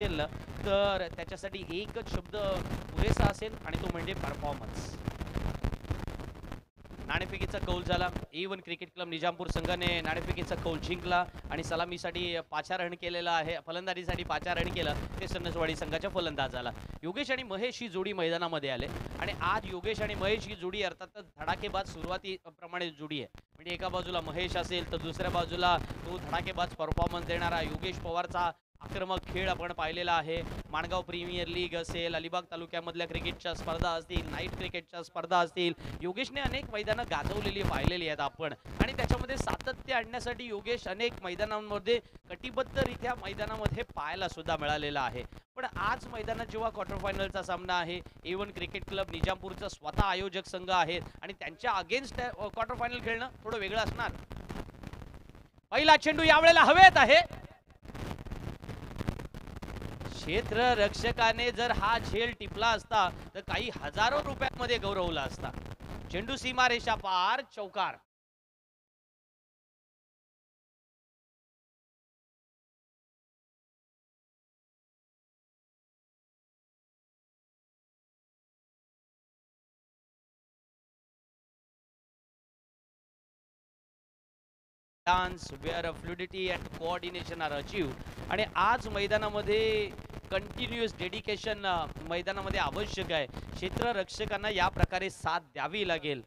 असेल ना तर त्याच्यासाठी एकच शब्द पुरेसा असेल आणि तो म्हणजे परफॉर्मन्स. नाणेफेकीचा कौल झाला. A1 क्रिकेट क्लब निजामपूर संघाने नाणेफेकीचा कौल जिंकला आणि सलामीसाठी 5 रन केलेला आहे. फलंदाजीसाठी 5 रन केलं ते सन्नसवाडी संघाच्या फलंदाजाला. योगेश आणि महेश ही जोडी मैदानामध्ये आले आणि आज योगेश आणि महेश ही जोडी अर्थातच धडाकेबाज सुरुवातीप्रमाणे जोडी आहे. म्हणजे एका बाजूला महेश असेल तर दुसऱ्या बाजूला तो धडाकेबाज परफॉर्मन्स देणारा योगेश पवारचा आक्रमक खेळ आपण पाहिलेला आहे. माणगाव प्रीमियर लीग असेल, अलिबाग तालुक्यामधल्या क्रिकेटच्या स्पर्धा असतील, नाईट क्रिकेटच्या स्पर्धा असतील, योगेशने अनेक मैदानं गाजवलेली पाहिलेली आहेत आपण आणि त्याच्यामध्ये सातत्य आणण्यासाठी योगेश अनेक मैदानांमध्ये कटिबद्धरित्या मैदानामध्ये पाहायला सुद्धा मिळालेला आहे. पण आज मैदानात जेव्हा क्वार्टर फायनलचा सामना आहे, A1 क्रिकेट क्लब निजामपूरचा स्वतः आयोजक संघ आहेत आणि त्यांच्या अगेन्स्ट क्वार्टर फायनल खेळणं थोडं वेगळं असणार. पहिला चेंडू यावेळेला हवेत आहे. क्षेत्ररक्षकाने जर हा झेल टिपला असता तर काही हजारो रुपयांमध्ये गौरवला असता. चेंडू सीमारेषा पार, चौकार. Dance where fluidity and coordination are achieved आणि आज मैदानामध्ये कंटिन्युअस डेडिकेशन मैदानामध्ये आवश्यक आहे. क्षेत्ररक्षकांना या प्रकारे साथ द्यावी लागेल.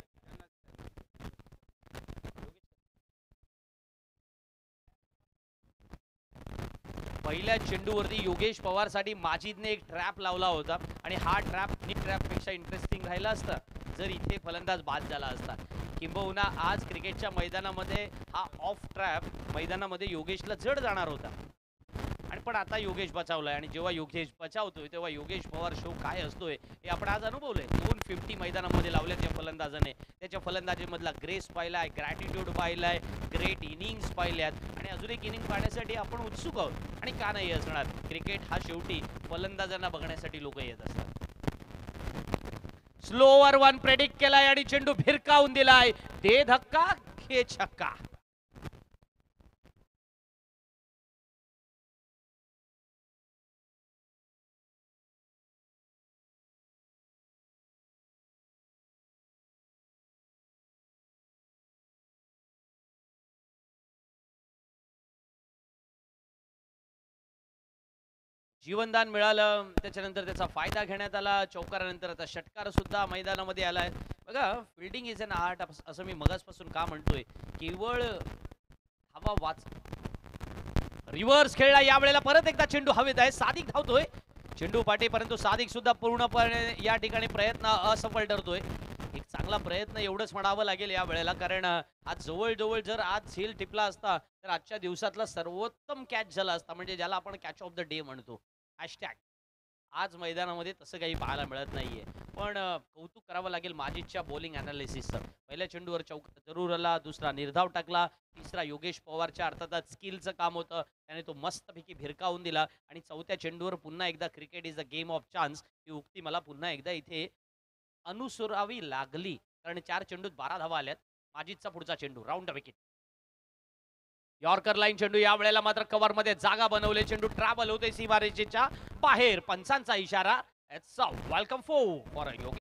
पहिल्या चेंडूवरती योगेश पवारसाठी माजिदने एक ट्रॅप लावला होता आणि हा ट्रॅप पेक्षा इंटरेस्टिंग राहिला असता जर इथे फलंदाज बाद झाला असता. किंबहुना आज क्रिकेटच्या मैदानामध्ये हा ऑफ ट्रॅप मैदानामध्ये योगेशला जड जाणार होता आणि पण आता योगेश बचावलाय आणि जेव्हा योगेश बचावतोय तेव्हा योगेश पवार शो काय असतोय हे आपण आज अनुभवलंय. 250 मैदानामध्ये लावल्या त्या फलंदाजाने. त्याच्या फलंदाजीमधला ग्रेस पाहिलाय, ग्रॅटिट्यूड पाहिलाय, ग्रेट इनिंग्स पाहिल्यात आणि अजून एक इनिंग पाहण्यासाठी आपण उत्सुक आहोत. आणि का नाही असणार, क्रिकेट हा शेवटी फलंदाजांना बघण्यासाठी लोक येत असतात. स्लोवर वन प्रेडिक्ट केलाय आणि चेंडू भिरकावून दिलाय. दे धक्का खे छक्का. जीवनदान मिळालं, त्याच्यानंतर त्याचा फायदा घेण्यात आला. चौकारानंतर आता षटकार सुद्धा मैदानामध्ये आलाय. बघा, फिल्डिंग इज अन आर्ट असं मी मगासपासून का म्हणतोय. केवळ हवा वाच. रिव्हर्स खेळला यावेळेला. परत एकदा चेंडू हवेत आहे. सादिक धावतोय चेंडू पाठी, परंतु सादिक सुद्धा पूर्णपणे या ठिकाणी प्रयत्न असफल ठरतोय. एक चांगला प्रयत्न एवढंच म्हणावं लागेल या वेळेला, कारण आज जवळ जर आज झेल टिपला असता तर आजच्या दिवसातला सर्वोत्तम कॅच झाला असता, म्हणजे ज्याला आपण कॅच ऑफ द डे म्हणतो. हॅशटॅग. आज मैदानामध्ये तसं काही पाहायला मिळत नाहीये. पण कौतुक करावं लागेल माजिदच्या बॉलिंग अनालिसिसचं. पहिल्या चेंडूवर जरूर आला, दुसरा निर्धाव टाकला, तिसरा योगेश पवारच्या अर्थातच स्किलचं काम होतं, त्याने तो मस्तपैकी भिरकावून दिला आणि चौथ्या चेंडूवर पुन्हा एकदा cricket is a game of chance ही उक्ती मला पुन्हा एकदा इथे अनुसरावी लागली, कारण 4 चेंडूत 12 धावा आल्यात. माजिदचा पुढचा चेंडू राऊंड विकेट. यॉर्कर लाईन चेंडू यावेळेला मात्र कव्हर मध्ये जागा बनवले. चेंडू ट्रॅव्हल होते सीमारेषेच्या बाहेर. पंचांचा इशारा. It's a welcome for Yogesh.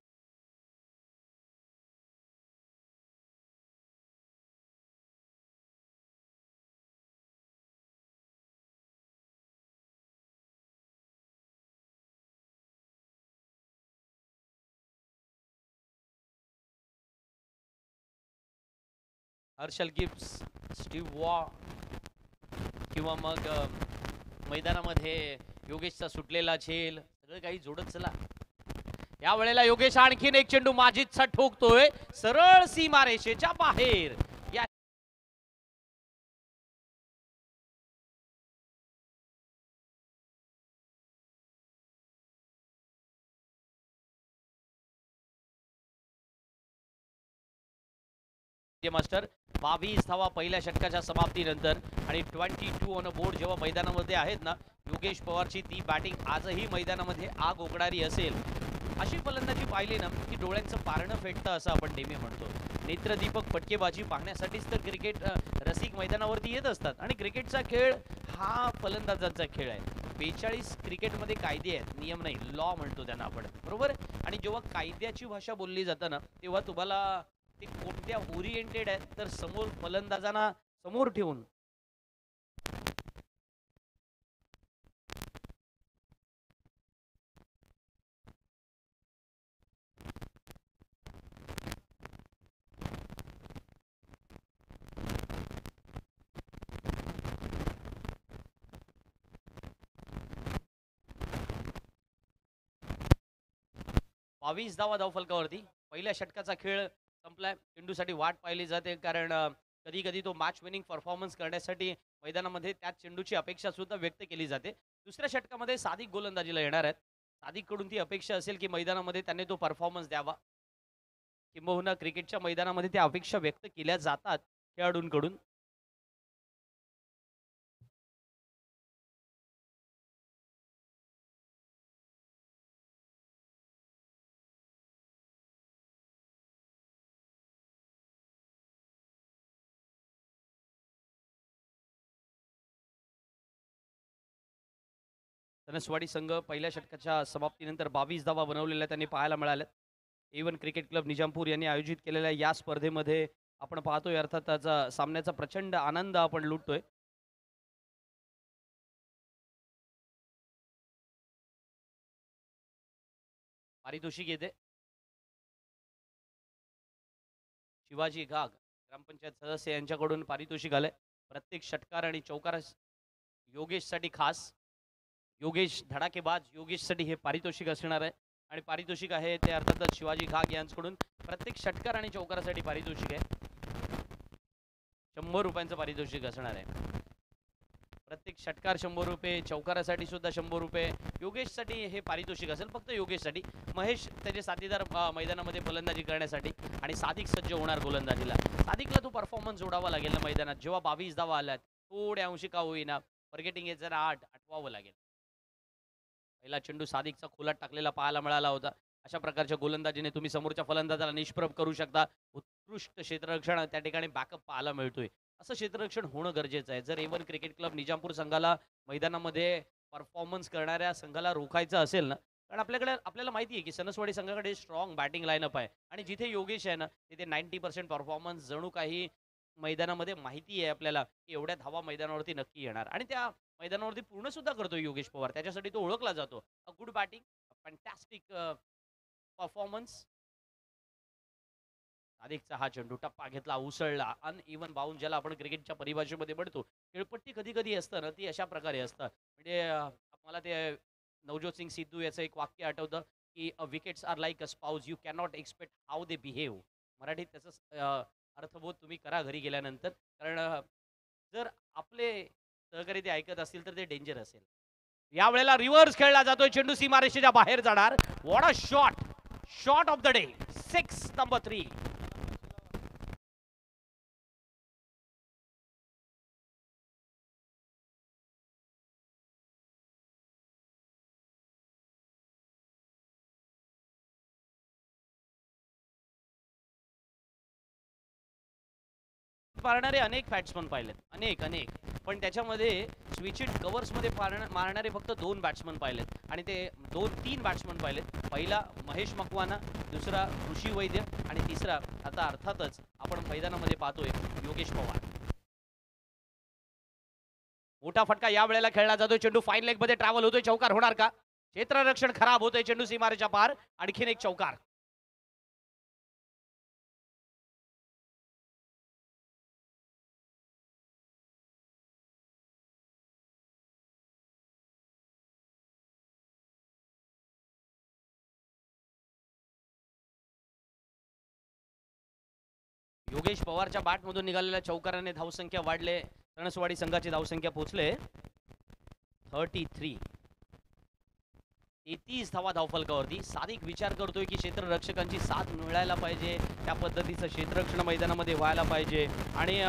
Herschelle Gibbs, Steve वॉ किंवा मग मैदानामध्ये योगेशचा सुटलेला झेल, सगळं काही जोडत चला. या वेळेला योगेश आणखीन एक चेंडू माजिदचा ठोकतोय सरळ सीमारेषेच्या बाहेर. या मास्टर 22 धावा पहिल्या षटकाच्या समाप्तीनंतर आणि 22 ऑन अ बोर्ड जेव्हा मैदानामध्ये आहेत ना, योगेश पवारची ती बॅटिंग आजही मैदानामध्ये आग ओकणारी असेल. अशी फलंदाजी पाहिली ना की डोळ्यांचं पारणं फेटतं असं आपण नेहमी म्हणतो. नेत्रदीपक फटकेबाजी पाहण्यासाठीच तर क्रिकेट रसिक मैदानावरती येत असतात आणि क्रिकेटचा खेळ हा फलंदाजांचा खेळ आहे. 42 क्रिकेटमध्ये कायदे आहेत, नियम नाही, लॉ म्हणतो त्यांना आपण, बरोबर. आणि जेव्हा कायद्याची भाषा बोलली जातं ना, तेव्हा तुम्हाला ते कोणत्या ओरिएंटेड आहेत, तर समोर फलंदाजांना समोर ठेवून बावीस धावा धावफलकावरती. पहिल्या षटकाचा खेळ संपलाय. चेंडूसाठी वाट पाहिली जाते, कारण कधी कधी तो मॅच विनिंग परफॉर्मन्स करण्यासाठी मैदानामध्ये त्याच चेंडूची अपेक्षा सुद्धा व्यक्त केली जाते. दुसऱ्या षटकामध्ये सादिक गोलंदाजीला येणार आहेत. सादिककडून ती अपेक्षा असेल की मैदानामध्ये त्याने तो परफॉर्मन्स द्यावा, किंबहुना क्रिकेटच्या मैदानामध्ये त्या अपेक्षा व्यक्त केल्या जातात खेळाडूंकडून. धनसवाडी संघ पहिल्या षटकाच्या समाप्तीनंतर 22 धावा बनवलेल्या त्यांनी पाहायला मिळाल्यात. A1 क्रिकेट क्लब निजामपूर यांनी आयोजित केलेल्या या स्पर्धेमध्ये आपण पाहतोय, अर्थात त्याचा सामन्याचा प्रचंड आनंद आपण लुटतोय. पारितोषिक येते शिवाजी घाग, ग्रामपंचायत सदस्य यांच्याकडून पारितोषिक आलंय. प्रत्येक षटकार आणि चौकार योगेशसाठी खास, योगेश धडाकेबाज योगेशसाठी हे पारितोषिक असणार आहे. आणि पारितोषिक आहे ते अर्थातच शिवाजी घाग यांच्याकडून प्रत्येक षटकार आणि चौकारासाठी पारितोषिक आहे. 100 रुपयांचं पारितोषिक असणार आहे. प्रत्येक षटकार 100 रुपये, चौकारासाठी सुद्धा 100 रुपये. योगेशसाठी हे पारितोषिक असेल, फक्त योगेशसाठी. महेश त्याचे साथीदार मैदानामध्ये फलंदाजी करण्यासाठी, आणि सादिक सज्ज होणार गोलंदाजीला. सादिकला तो परफॉर्मन्स जोडावा लागेल ना मैदानात. जेव्हा 22 धावा आल्यात, थोड्या अंशी का होईना, फॉरगेटिंग इज जरा आठवावं लागेल. पहिला चेंडू सादिकचा खोलात टाकलेला पाहायला मिळाला होता. अशा प्रकारच्या गोलंदाजीने तुम्ही समोरच्या फलंदाजाला निष्प्रभ करू शकता. उत्कृष्ट क्षेत्ररक्षण त्या ठिकाणी बॅकअप पाहायला मिळतोय. असं क्षेत्ररक्षण होणं गरजेचं आहे. जर A1 क्रिकेट क्लब निजामपूर संघाला मैदानामध्ये परफॉर्मन्स करणाऱ्या संघाला रोखायचं असेल ना, कारण आपल्याला माहिती आहे की सनसवाडी संघाकडे स्ट्रॉंग बॅटिंग लाईनअप आहे, आणि जिथे योगेश आहे ना, तिथे 90% परफॉर्मन्स जणू काही मैदानामध्ये माहिती आहे आपल्याला की एवढ्या धावा मैदानावरती नक्की येणार, आणि त्या मैदानावरती पूर्ण सुद्धा करतो योगेश पवार. त्याच्यासाठी तो ओळखला जातो. A good batting, fantastic performance. सादिकचा हा चेंडू टप्पा घेतला, उसळला, अनइव्हन बाउंड ज्याला आपण क्रिकेटच्या परिभाषेमध्ये म्हणतो. खेळपट्टी कधी कधी असतं ना, ती अशा प्रकारे असतं. म्हणजे मला ते नवज्योत सिंग सिद्धू याचं एक वाक्य आठवतं की a wickets are like a spouse, you cannot expect how they behave. मराठीत त्याचं अर्थबोध तुम्ही करा घरी गेल्यानंतर, कारण जर आपले सहकारी ते ऐकत असतील तर ते डेंजर असेल. यावेळेला रिव्हर्स खेळला जातोय, चेंडू सीमारेषेच्या बाहेर जाणार. What a shot, shot of the day, 6 number 3. मारणारे अनेक बॅट्समन पाहिलेत, अनेक अनेक, पण त्याच्यामध्ये स्विचिट कव्हर्समध्ये मारणारे फक्त 2 बॅट्समन पाहिलेत, आणि ते 2-3 बॅट्समन पाहिलेत. पहिला महेश मकवाना, दुसरा ऋषी वैद्य, आणि तिसरा आता अर्थातच आपण मैदानामध्ये पाहतोय योगेश पवार. मोठा फटका या वेळेला खेळला जातोय. चेंडू फाईन लेग मध्ये ट्रॅव्हल होतोय. चौकार होणार का? क्षेत्ररक्षण खराब होतोय. चेंडू सीमारेच्या पार, आणखीन एक चौकार. योगेश पवारच्या बॅटमधून निघालेल्या चौकाराने धावसंख्या वाढले. रणसवाडी संघाची धावसंख्या पोहोचले 33. 33 धावा धावफलकावरती. सादिक विचार करतोय की क्षेत्ररक्षकांची साथ मिळायला पाहिजे, त्या पद्धतीचं क्षेत्ररक्षण मैदानामध्ये व्हायला पाहिजे, आणि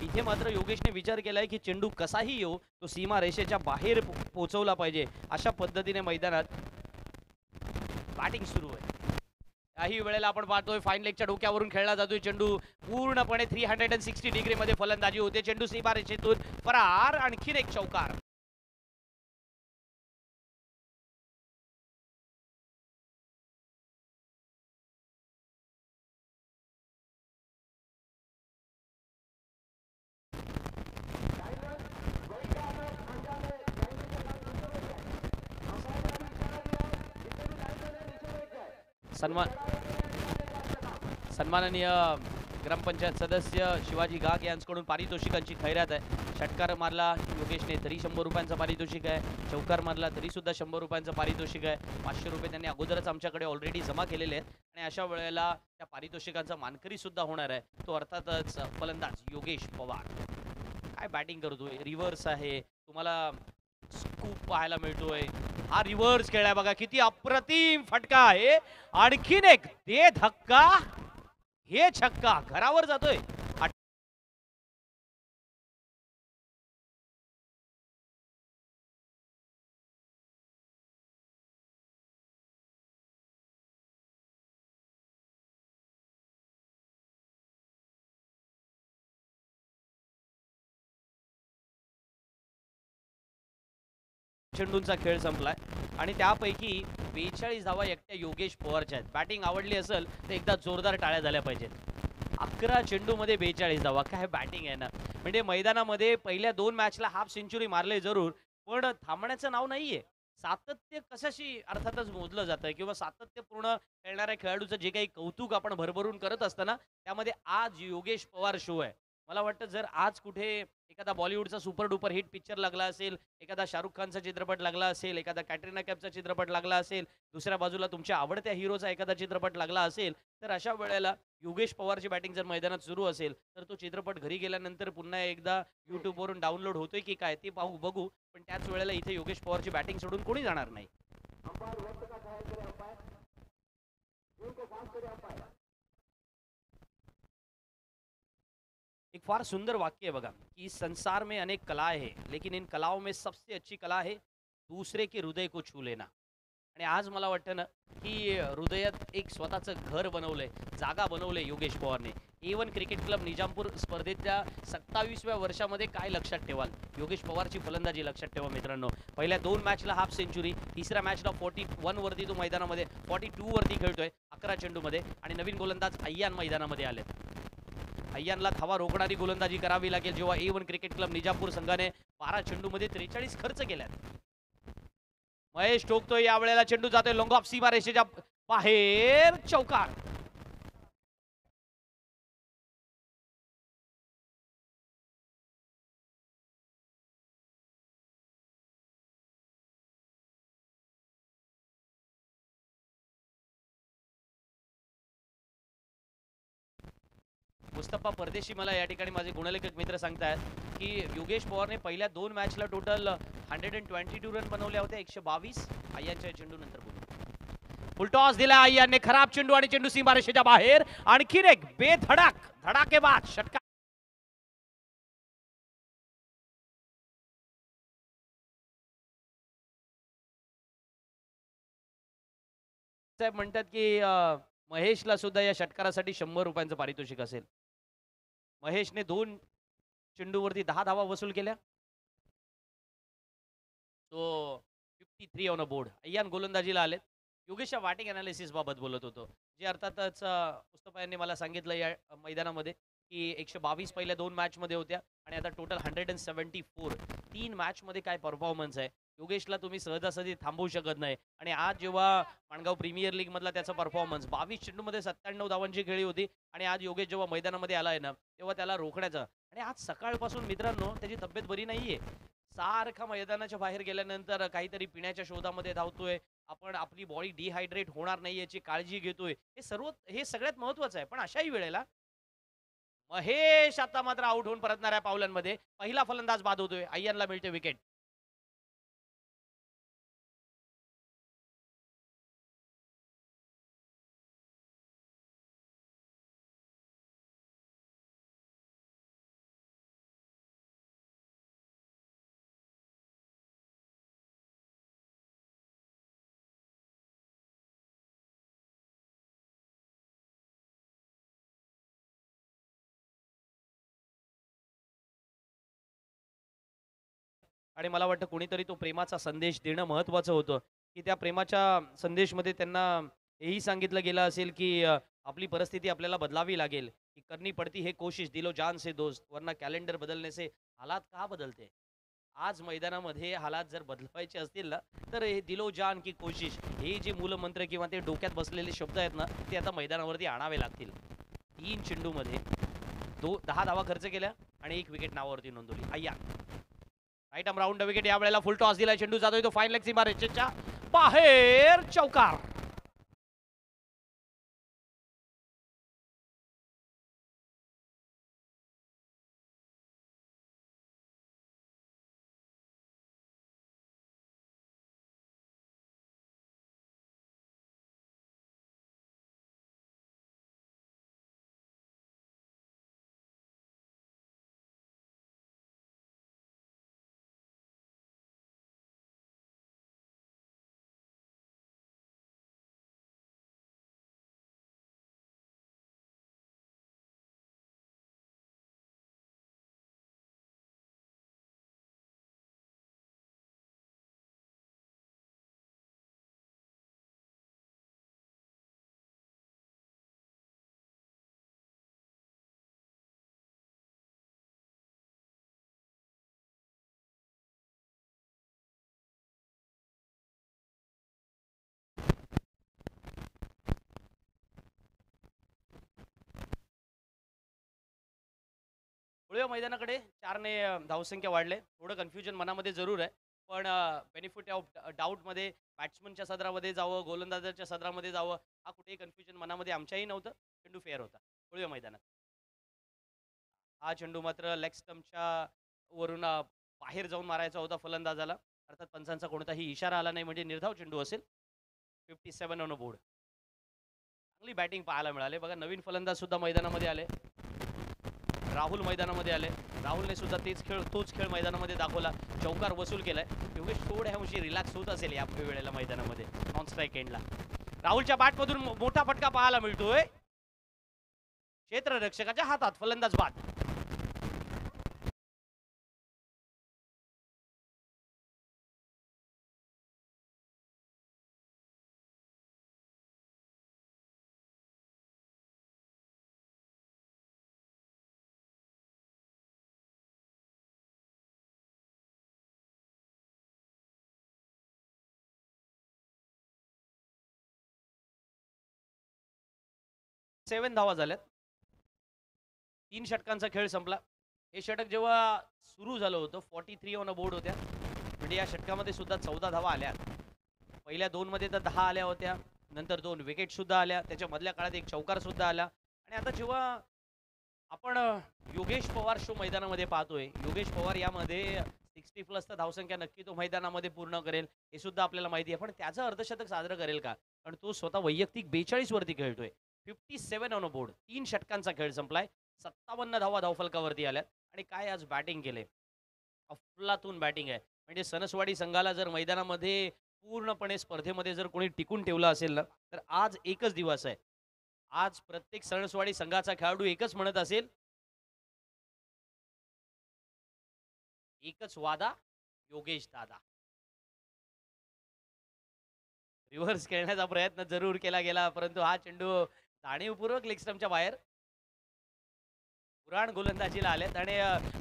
इथे मात्र योगेशने विचार केलाय की चेंडू कसाही येऊ, तो सीमा रेषेच्या बाहेर पोहोचवला पाहिजे. अशा पद्धतीने मैदानात बॅटिंग सुरू आहे. काही वेळेला आपण पाहतोय फाईन लेगच्या डोक्यावरून खेळला जातोय चेंडू. पूर्णपणे 360 डिग्री मध्ये फलंदाजी होते. चेंडू सीमारेषेतून फरार, आणखीन एक चौकार. सन्मान सन्माननीय ग्रामपंचायत सदस्य शिवाजी गाग यांच्याकडून पारितोषिकांची खैरात आहे. षटकार मारला योगेशने तरी 100 रुपयांचा पारितोषिक आहे. चौकार मारला तरी सुद्धा 100 रुपयांचं पारितोषिक आहे. 500 रुपये त्यांनी अगोदरच आमच्याकडे ऑलरेडी जमा केलेले आहेत आणि अशा वेळेला त्या पारितोषिकांचा मानकरी सुद्धा होणार आहे. तो अर्थातच फलंदाज योगेश पवार. काय बॅटिंग करतोय, रिव्हर्स आहे, तुम्हाला स्कूप पाहायला मिळतोय. हा रिव्हर्स खेळाय बघा, किती अप्रतिम फटका आहे. आणखीन एक दे धक्का, हे छक्का घरावर जातोय. चेंडूंचा खेळ संपलाय आणि त्यापैकी 42 धावा एकट्या योगेश पवारच्या आहेत. बॅटिंग आवडली असेल तर एकदा जोरदार टाळ्या झाल्या पाहिजेत. 11 चेंडूमध्ये 42 धावा, काय बॅटिंग आहे ना. म्हणजे मैदानामध्ये पहिल्या 2 मॅचला हाफ सेंचुरी मारले जरूर, पण थांबण्याचं नाव नाहीये. सातत्य कशाशी अर्थातच मोजलं जातं किंवा सातत्यपूर्ण खेळणाऱ्या खेळाडूचं जे काही कौतुक आपण भरभरून करत असताना त्यामध्ये आज योगेश पवार शो आहे. मला वाटतं जर आज कुठे एखादा बॉलिवूडचा सुपर डुपर हिट पिक्चर लागला असेल, एखादा शाहरुख खानचा चित्रपट लागला असेल, एखादा कॅटरीना कैफचा चित्रपट लागला असेल, दुसऱ्या बाजूला तुमच्या आवडत्या हिरोचा एखादा चित्रपट लागला असेल, तर अशा वेळेला योगेश पवारची बॅटिंग जर मैदानात सुरू असेल तर तो चित्रपट घरी गेल्यानंतर पुन्हा एकदा यूट्यूबवरून डाउनलोड होतोय की काय ते पाहू बघू. पण त्याच वेळेला इथे योगेश पवारची बॅटिंग सोडून कोणी जाणार नाही. एक फार सुंदर वाक्य है बघा कि संसार में अनेक कलाएं हैं लेकिन इन कलाओं में सबसे अच्छी कला है दूसरे के हृदय को छू लेना. आणि आज मला वाटतं ना की हृदयात एक स्वतःचं घर बनवलंय, जागा बनवलंय योगेश पवारने. A1 क्रिकेट क्लब निजामपूर स्पर्धेच्या 27व्या वर्षामध्ये काय लक्षात ठेवाल, योगेश पवारची फलंदाजी लक्षात ठेवा मित्रांनो. पहिल्या 2 मॅचला हाफ सेंचुरी, तिसऱ्या मॅचला 41 वरती तो मैदानामध्ये 42 वरती खेळतोय 11 चेंडूमध्ये. आणि नवीन गोलंदाज अय्यान मैदानामध्ये आले. अय्यानला धावा रोखणारी गोलंदाजी करावी लागेल जेव्हा A1 क्रिकेट क्लब निजामपूर संघाने 12 चेंडूमध्ये 43 खर्च केल्यात. महेश ठोकतोय, यावेळेला चेंडू जातोय लॉंग ऑफ सीमा रेषेच्या बाहेर, चौकार. मुस्तफा परदेशी मला या ठिकाणी माझे गुणलेखक मित्र सांगतात की योगेश पवारने पहिल्या 2 मॅचला टोटल 122 रन बनवल्या होत्या, 122 अय्यांच्या चेंडू नंतर. फुलटॉस दिला अय्यांने, खराब चेंडू आणि चेंडू सीमारेषेच्या बाहेर. आणखीन एक बेधडक धडाकेबाज षटकार. साहेब म्हणतात की महेशला सुद्धा या षटकारासाठी 100 रुपयांचं पारितोषिक असेल. महेशने 2 चेंडूवरती 10 धावा वसूल केल्या. तो 53 ऑन अ बोर्ड. अय्यान गोलंदाजीला आलेत. योगेशच्या बॅटिंग अनालिसिस बाबत बोलत होतो, जे अर्थातच मुस्तफा यांनी मला सांगितलं या मैदानामध्ये की 122 पहिल्या 2 मॅचमध्ये होत्या आणि आता टोटल 174. 3 मॅचमध्ये काय परफॉर्मन्स आहे. योगेशला तुम्ही सहजासहजी थांबवू शकत नाही. आणि आज जेव्हा माणगाव प्रीमियर लीग मधला त्याचा परफॉर्मन्स 22 चेंडूमध्ये 97 धावांची खेळी होती आणि आज योगेश जेव्हा मैदानामध्ये आलाय ना तेव्हा त्याला रोखण्याचं. आणि आज सकाळपासून मित्रांनो त्याची तब्येत बरी नाहीये. सारखा मैदानाच्या बाहेर गेल्यानंतर काहीतरी पिण्याच्या शोधामध्ये धावतोय. आपण आपली बॉडी डिहायड्रेट होणार नाही याची काळजी घेतोय. हे सगळ्यात महत्त्वाचं आहे. पण अशाही वेळेला महेश आता मात्र आउट होऊन परतणाऱ्या पावलांमध्ये पहिला फलंदाज बाद होतोय. अय्यनला मिळते विकेट. आणि मला वाटतं कोणीतरी तो प्रेमाचा संदेश देणं महत्त्वाचं होतं की त्या प्रेमाच्या संदेशमध्ये त्यांना हेही सांगितलं गेलं असेल की आपली परिस्थिती आपल्याला बदलावी लागेल, की करनी पडती है कोशिश दिलो जान से दोस्त वरना कैलेंडर बदलने से हालात कहाँ बदलते. आज मैदानामध्ये हालात जर बदलवायचे असतील ना, तर हे दिलो जान की कोशिश, हे जे मूलमंत्र किंवा ते डोक्यात बसलेले शब्द आहेत ना, ते आता मैदानावरती आणावे लागतील. 3 चेंडूमध्ये 10 धावा खर्च केल्या आणि 1 विकेट नावावरती नोंदवली. अय्या right arm round the wicket, यावेळेला फुल टॉस दिला, चेंडू जातोय तो फाईन लेग सीमारेषेच्या बाहेर, चौकार. वळूया मैदानाकडे. 4ने धावसंख्या वाढले. थोडं कन्फ्युजन मनामध्ये जरूर आहे. पण बेनिफिट ऑफ डाऊटमध्ये बॅट्समनच्या सदरामध्ये जावं, गोलंदाजाच्या सदरामध्ये जावं, हा कुठेही कन्फ्युजन मनामध्ये आमच्याही नव्हतं. चेंडू फेअर होता. वळूया मैदानात. हा चेंडू मात्र लेग स्टंपच्या वरून बाहेर जाऊन मारायचा होता फलंदाजाला. अर्थात पंचांचा कोणताही इशारा आला नाही, म्हणजे निर्धाव चेंडू असेल. 57 ऑन बोर्ड. चांगली बॅटिंग पाहायला मिळाली. बघा, नवीन फलंदाज सुद्धा मैदानामध्ये आले. राहुल मैदानामध्ये आले. राहुलने सुद्धा तोच खेळ मैदानामध्ये दाखवला. चौकार वसूल केलाय. योगेश थोड्या अंशी रिलॅक्स होत असेल या वेळेला मैदानामध्ये नॉन स्ट्राईक एंडला. राहुलच्या बॅटमधून मोठा फटका पाहायला मिळतोय. क्षेत्ररक्षकाच्या हातात, फलंदाज बाद. सेवन धावा झाल्यात. 3 षटकांचा खेळ संपला. हे षटक जेव्हा सुरू झालं होतं 43 ऑन बोर्ड होत्या, म्हणजे या षटकामध्ये सुद्धा 14 धावा आल्या. पहिल्या 2 मध्ये तर 10 आल्या होत्या, नंतर 2 विकेट सुद्धा आल्या, त्याच्या मधल्या काळात 1 चौकार सुद्धा आला. आणि आता जेव्हा आपण योगेश पवार शो मैदानामध्ये पाहतोय, योगेश पवार यामध्ये 60 प्लस तर धावसंख्या नक्की तो मैदानामध्ये पूर्ण करेल, हे सुद्धा आपल्याला माहिती आहे. पण त्याचं अर्धशतक साजरं करेल का? कारण तो स्वतः वैयक्तिक 42 वरती खेळतोय. 57 ऑन बोर्ड. 3 षटकांचा खेळ संपलाय. 57 धावा धावफलकावरती आल्यात. आणि काय आज बॅटिंग केले, अफलातून बॅटिंग आहे. म्हणजे सणसवाडी संघाला जर मैदानामध्ये पूर्णपणे स्पर्धेमध्ये जर कोणी टिकून ठेवलं असेल ना, तर आज एकच दिवस आहे. आज प्रत्येक सणसवाडी संघाचा खेळाडू एकच म्हणत असेल, एकच वादा, योगेश दादा. रिव्हर्स खेळण्याचा प्रयत्न जरूर केला गेला, परंतु हा चेंडू जाणीवपूर्वक लेग स्टंपच्या बाहेर. पुराण गोलंदाजीला आलेत आणि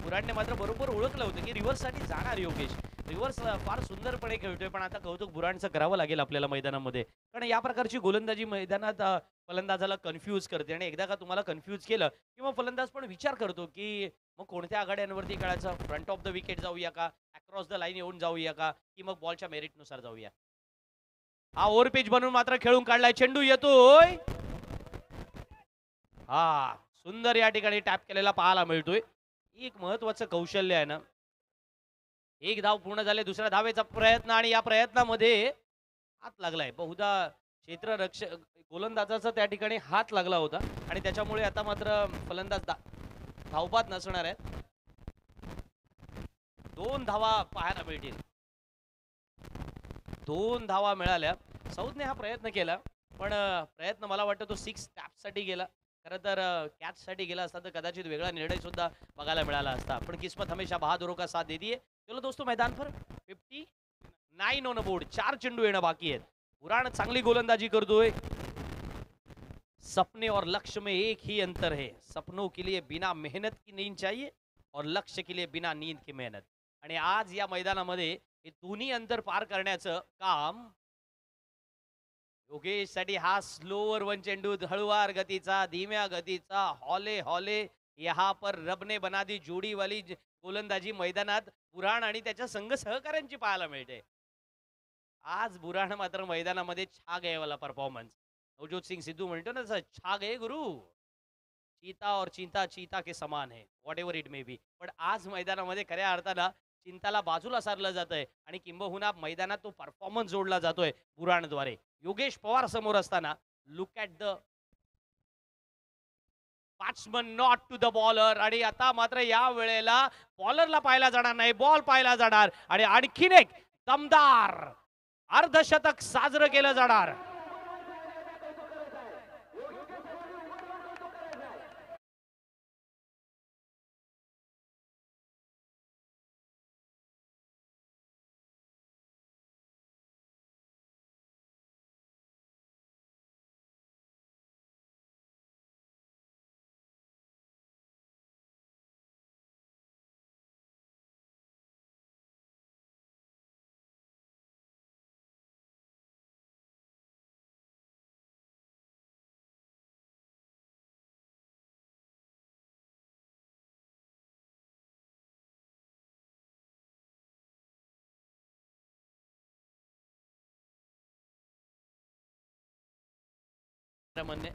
पुराणने मात्र बरोबर ओळखलं होतं की रिव्हर्ससाठी जाणार योगेश. रिव्हर्स फार सुंदरपणे खेळतोय, पण आता कौतुक बुराणचं करावं लागेल आपल्याला मैदानामध्ये, कारण या प्रकारची गोलंदाजी मैदानात फलंदाजाला कन्फ्यूज करते. आणि एकदा का तुम्हाला कन्फ्यूज केलं किंवा फलंदाज पण विचार करतो की मग कोणत्या आघाड्यांवरती खेळायचं, फ्रंट ऑफ द विकेट जाऊया का, अक्रॉस द लाईन येऊन जाऊया का, की मग बॉलच्या मेरिटनुसार जाऊया. हा ओव्हर पिच बनवून मात्र खेळून काढलाय. चेंडू येतोय. हा सुंदर या ठिकाणी टॅप केलेला पाहायला मिळतोय. एक महत्वाचं कौशल्य आहे ना. 1 धाव पूर्ण झाले, दुसऱ्या धावेचा प्रयत्न, आणि या प्रयत्नामध्ये हात लागलाय. बहुधा क्षेत्ररक्षक गोलंदाजाचा त्या ठिकाणी हात लागला होता आणि त्याच्यामुळे आता मात्र फलंदाज धावबाद नसणार आहेत. 2 धावा पाहायला मिळतील. 2 धावा मिळाल्या. सौदने हा प्रयत्न केला, पण प्रयत्न मला वाटतं तो 6 टॅपसाठी गेला. खरं तर कॅचसाठी गेला असता तर कदाचित वेगळा निर्णय सुद्धा बघायला मिळाला असता. पण किस्मत हमेशा बहादुरों का साथ देती है. चलो दोस्तों, मैदान पर 59 ऑन बोर्ड. 4 चेंडू येणं बाकी आहेत. पुराण चांगली गोलंदाजी करतोय. सपने और लक्ष्य में एक ही अंतर है. सपनों के लिए बिना मेहनत की नींद चाहिए और लक्ष्य के लिए बिना नींद की मेहनत. आणि आज या मैदानामध्ये हे दोन्ही अंतर पार करण्याचं काम योगेशसाठी हा स्लोवर वन चेंडू हळुवार गतीचा धीम्या गतीचा हॉले हॉले यहाँ पर रब ने बना दी जोडी वाली गोलंदाजी मैदानात बुराण आणि त्याच्या संघ सहकाऱ्यांची पाहायला मिळते. आज बुराण मात्र मैदानामध्ये छा गयेवाला परफॉर्मन्स. नवज्योत सिंग सिद्धू म्हणतो ना तसं छा गए गुरु. चीता और चिंता चीता के समान है what ever it may be. पण आज मैदानामध्ये खऱ्या अर्थानं चिंताला बाजूला सारलं जात आहे आणि किंबहुना मैदानात तो परफॉर्मन्स जोडला जातोय बुराणद्वारे. योगेश पवार समोर असताना look at the batsman not to the bowler. आणि आता मात्र या वेळेला बॉलरला पाहिला जाणार नाही, बॉल पाहिला जाणार आणि आणखीन एक दमदार अर्धशतक साजरं केलं जाणार. म्हणणे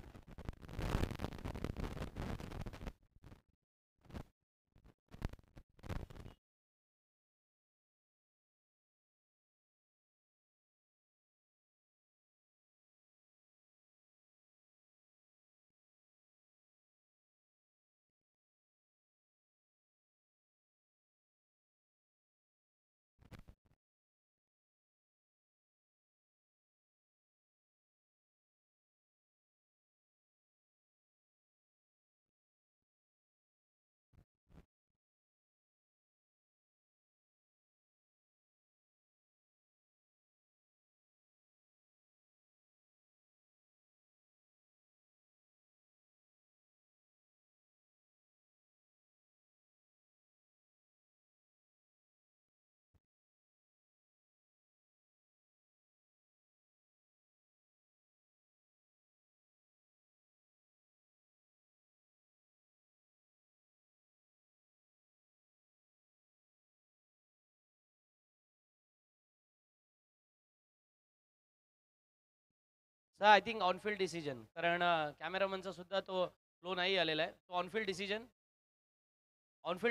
sir I think on-field decision. कारण कॅमेरामनचा सुद्धा तो फ्लो नाही आलेला आहे. तो ऑनफिल्ड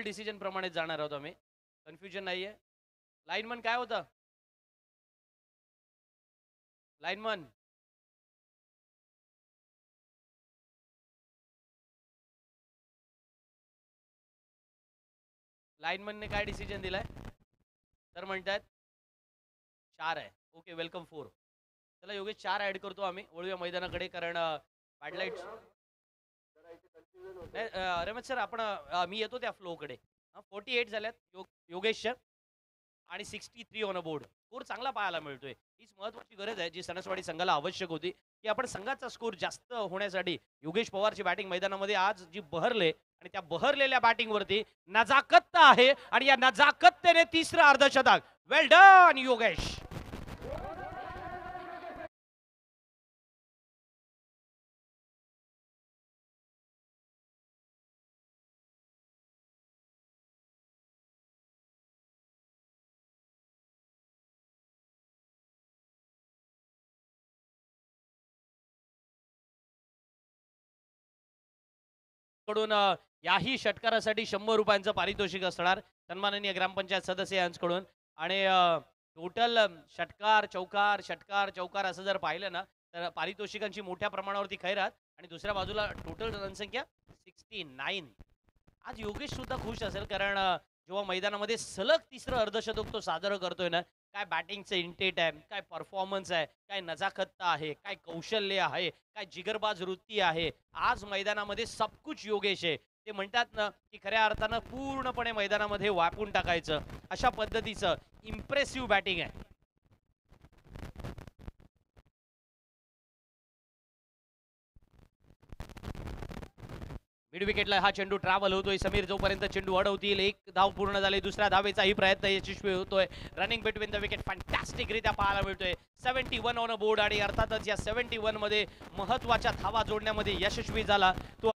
डिसिजन प्रमाणे जाणार आहोत आम्ही. कन्फ्युजन नाही आहे. लाईनमन काय होतं? लाईनमन लाईनमनने काय डिसिजन दिलाय? तर म्हणतात 4 आहे. Okay welcome 4. चला योगेश 4 ऍड करतो आम्ही. वळूया मैदानाकडे कारण पॅडलाईट रमेश सर आपण मी येतो त्या फ्लोकडे. 48 झाल्यात योगेशच्या आणि 63 ऑन अ बोर्ड. स्कोर चांगला पाहायला मिळतोय. हीच महत्वाची गरज आहे जी सणसवाडी संघाला आवश्यक होती की आपण संघाचा स्कोर जास्त होण्यासाठी योगेश पवारची बॅटिंग मैदानामध्ये आज जी बहरले आणि त्या बहरलेल्या बॅटिंगवरती नजाकत आहे आणि या नजाकतेने तिसरं अर्धशतक. वेल डन योगेश. कडून याही षटकारासाठी 100 रुपयांचं पारितोषिक असणार सन्माननीय ग्रामपंचायत सदस्य यांच्याकडून. आणि टोटल षटकार चौकार असं जर पाहिलं ना तर पारितोषिकांची मोठ्या प्रमाणावरती खैरात आणि दुसऱ्या बाजूला टोटल रनसंख्या 69. आज योगेश सुद्धा खुश असेल कारण जेव्हा मैदानामध्ये सलग तिसरं अर्धशतक तो साजरं करतोय ना, काय बॅटिंगचं इंटेट आहे, काय परफॉर्मन्स आहे, काय नजाकत आहे, काय कौशल्य आहे, काय जिगरबाज वृत्ती आहे. आज मैदानामध्ये सब कुछ योगेश आहे. ते म्हणतात ना की खऱ्या अर्थानं पूर्णपणे मैदानामध्ये वापून टाकायचं अशा पद्धतीचं इम्प्रेसिव्ह बॅटिंग आहे. मिड विकेटला हा चेंडू ट्रॅव्हल होतोय. समीर जोपर्यंत चेंडू अडवतील, एक धाव पूर्ण झाली, दुसऱ्या धावेचाही प्रयत्न यशस्वी होतोय. Running between the wicket fantastic रित्या पाहायला मिळतोय. 71 ऑन अ बोर्ड आणि अर्थातच या 71 मध्ये महत्वाच्या धावा जोडण्यामध्ये यशस्वी झाला तो